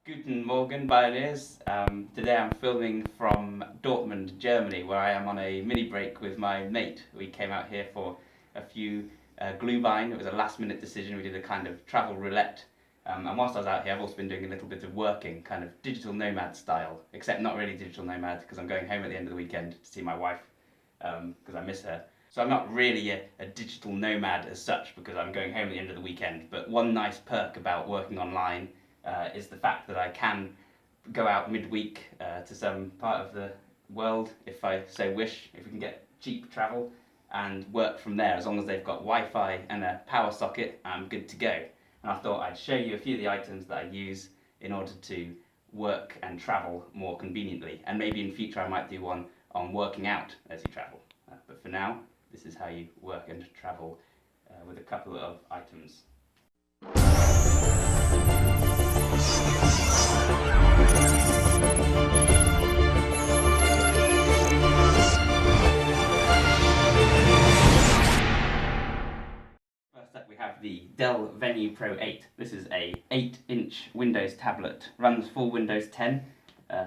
Guten Morgen, Pioneers. Today I'm filming from Dortmund, Germany, where I am on a mini break with my mate. We came out here for a few Glühwein. It was a last minute decision. We did a kind of travel roulette. And whilst I was out here, I've also been doing a little bit of working, kind of digital nomad style, except not really digital nomad because I'm going home at the end of the weekend to see my wife because I miss her. So I'm not really a digital nomad as such because I'm going home at the end of the weekend. But one nice perk about working online is the fact that I can go out midweek to some part of the world if I so wish, if we can get cheap travel, and work from there. As long as they've got Wi-Fi and a power socket, I'm good to go. And I thought I'd show you a few of the items that I use in order to work and travel more conveniently. And maybe in future I might do one on working out as you travel. But for now, this is how you work and travel with a couple of items. First up we have the Dell Venue Pro 8. This is a 8-inch Windows tablet. Runs full Windows 10,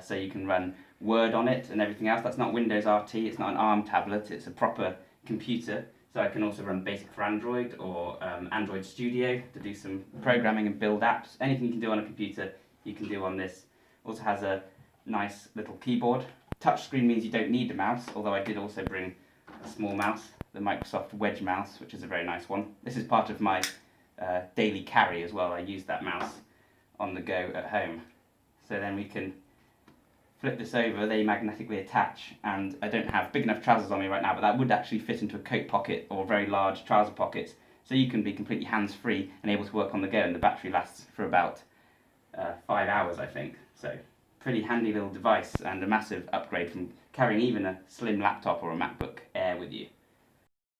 so you can run Word on it and everything else. That's not Windows RT, it's not an ARM tablet, it's a proper computer. So I can also run Basic for Android or Android Studio to do some programming and build apps. Anything you can do on a computer, you can do on this. Also has a nice little keyboard. Touchscreen means you don't need a mouse, although I did also bring a small mouse, the Microsoft Wedge mouse, which is a very nice one. This is part of my daily carry as well. I use that mouse on the go at home. So then we can flip this over, they magnetically attach, and I don't have big enough trousers on me right now, but that would actually fit into a coat pocket or very large trouser pockets, so you can be completely hands-free and able to work on the go, and the battery lasts for about 5 hours, I think. So pretty handy little device and a massive upgrade from carrying even a slim laptop or a MacBook Air with you.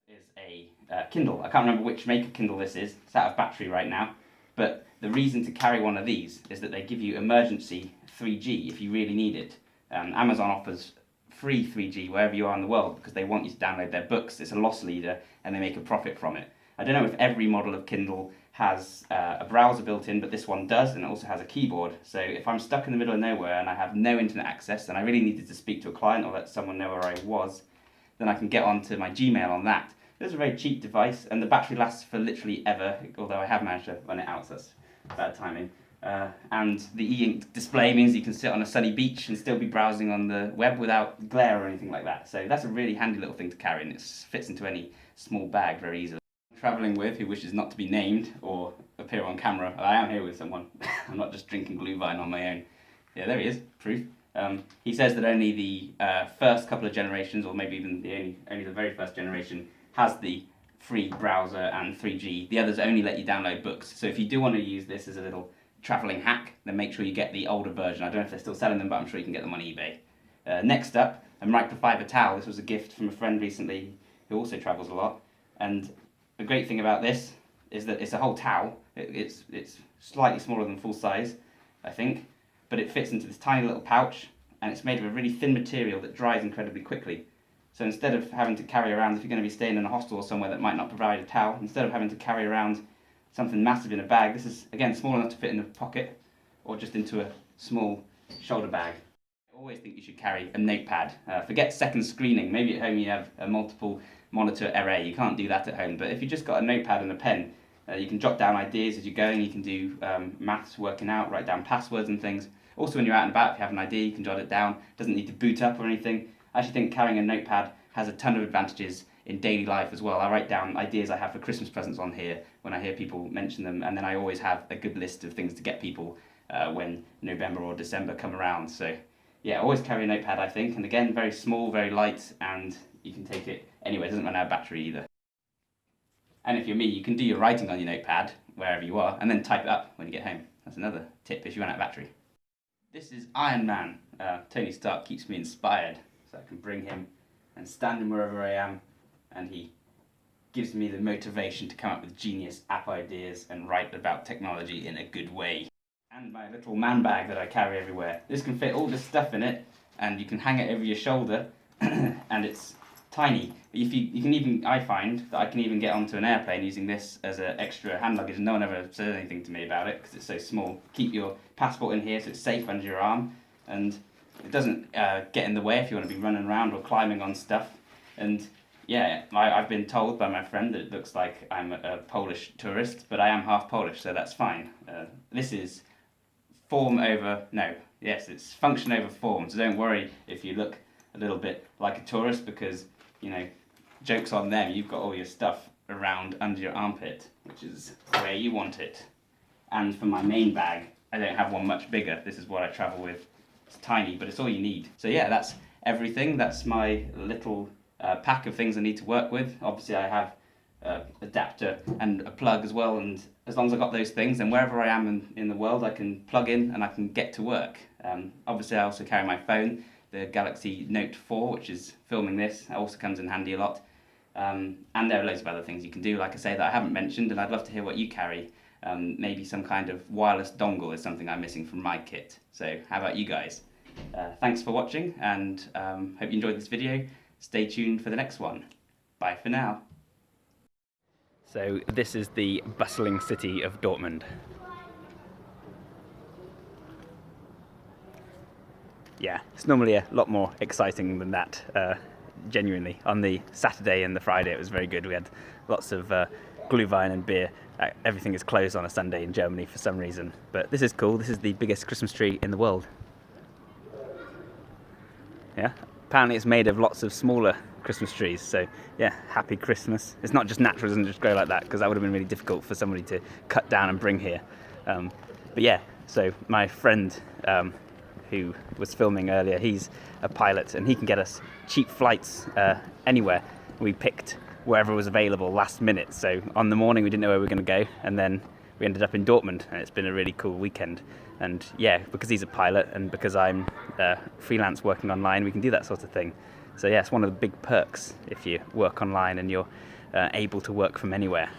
Is a Kindle. I can't remember which maker Kindle this is. It's out of battery right now, but the reason to carry one of these is that they give you emergency 3G if you really need it. Amazon offers free 3G wherever you are in the world because they want you to download their books. It's a loss leader and they make a profit from it. I don't know if every model of Kindle has a browser built in, but this one does, and it also has a keyboard. So if I'm stuck in the middle of nowhere and I have no internet access and I really needed to speak to a client or let someone know where I was, then I can get onto my Gmail on that. It's a very cheap device and the battery lasts for literally ever, although I have managed to run it out, so that's bad timing. And the e-ink display means you can sit on a sunny beach and still be browsing on the web without glare or anything like that. So that's a really handy little thing to carry, and it fits into any small bag very easily. Travelling with, who wishes not to be named or appear on camera, I am here with someone. I'm not just drinking Glühwein on my own. Yeah, there he is, proof. He says that only the first couple of generations, or maybe even only the very first generation, has the free browser and 3G. The others only let you download books. So if you do want to use this as a little travelling hack, then make sure you get the older version. I don't know if they're still selling them, but I'm sure you can get them on eBay. Next up, a Microfiber Towel. This was a gift from a friend recently who also travels a lot. And the great thing about this is that it's a whole towel. It's slightly smaller than full size, I think, but it fits into this tiny little pouch, and it's made of a really thin material that dries incredibly quickly. So instead of having to carry around, if you're going to be staying in a hostel or somewhere that might not provide a towel, instead of having to carry around something massive in a bag, this is, again, small enough to fit in a pocket or just into a small shoulder bag. I always think you should carry a notepad. Forget second screening. Maybe at home you have a multiple monitor array. You can't do that at home, but if you've just got a notepad and a pen, you can jot down ideas as you're going. You can do maths, working out, write down passwords and things. Also, when you're out and about, if you have an idea, you can jot it down. It doesn't need to boot up or anything. I actually think carrying a notepad has a ton of advantages in daily life as well. I write down ideas I have for Christmas presents on here when I hear people mention them, and then I always have a good list of things to get people when November or December come around. So yeah, always carry a notepad, I think, and again, very small, very light, and you can take it anywhere. It doesn't run out of battery either. And if you're me, you can do your writing on your notepad wherever you are and then type it up when you get home. That's another tip if you run out of battery. This is Iron Man. Tony Stark keeps me inspired, so I can bring him and stand him wherever I am, and he gives me the motivation to come up with genius app ideas and write about technology in a good way. And my little man bag that I carry everywhere. This can fit all this stuff in it, and you can hang it over your shoulder, and it's tiny. If you can even, I find that I can even get onto an airplane using this as an extra hand luggage, and no one ever says anything to me about it because it's so small. Keep your passport in here so it's safe under your arm, and it doesn't get in the way if you want to be running around or climbing on stuff. And yeah, I've been told by my friend that it looks like I'm a Polish tourist, but I am half Polish, so that's fine. This is it's function over form, so don't worry if you look a little bit like a tourist because, you know, joke's on them, you've got all your stuff around under your armpit, which is where you want it. And for my main bag, I don't have one much bigger. This is what I travel with. It's tiny, but it's all you need. So yeah, that's everything. That's my little pack of things I need to work with. Obviously I have adapter and a plug as well, and as long as I've got those things, then wherever I am in the world I can plug in and I can get to work. Obviously I also carry my phone, the Galaxy Note 4, which is filming this. It also comes in handy a lot. And there are loads of other things you can do, like I say, that I haven't mentioned, and I'd love to hear what you carry. Maybe some kind of wireless dongle is something I'm missing from my kit. So how about you guys? Thanks for watching, and hope you enjoyed this video. Stay tuned for the next one. Bye for now. So this is the bustling city of Dortmund. Yeah, it's normally a lot more exciting than that, genuinely. On the Saturday and the Friday it was very good. We had lots of Glühwein and beer. Everything is closed on a Sunday in Germany for some reason. But this is cool. This is the biggest Christmas tree in the world. Yeah, apparently it's made of lots of smaller Christmas trees, so yeah, happy Christmas. It's not just natural, it doesn't just grow like that, because that would have been really difficult for somebody to cut down and bring here. But yeah, so my friend who was filming earlier, he's a pilot and he can get us cheap flights anywhere. We picked wherever was available last minute, so on the morning we didn't know where we were going to go, and then we ended up in Dortmund, and it's been a really cool weekend. And yeah, because he's a pilot and because I'm freelance working online, we can do that sort of thing. So yeah, it's one of the big perks if you work online and you're able to work from anywhere.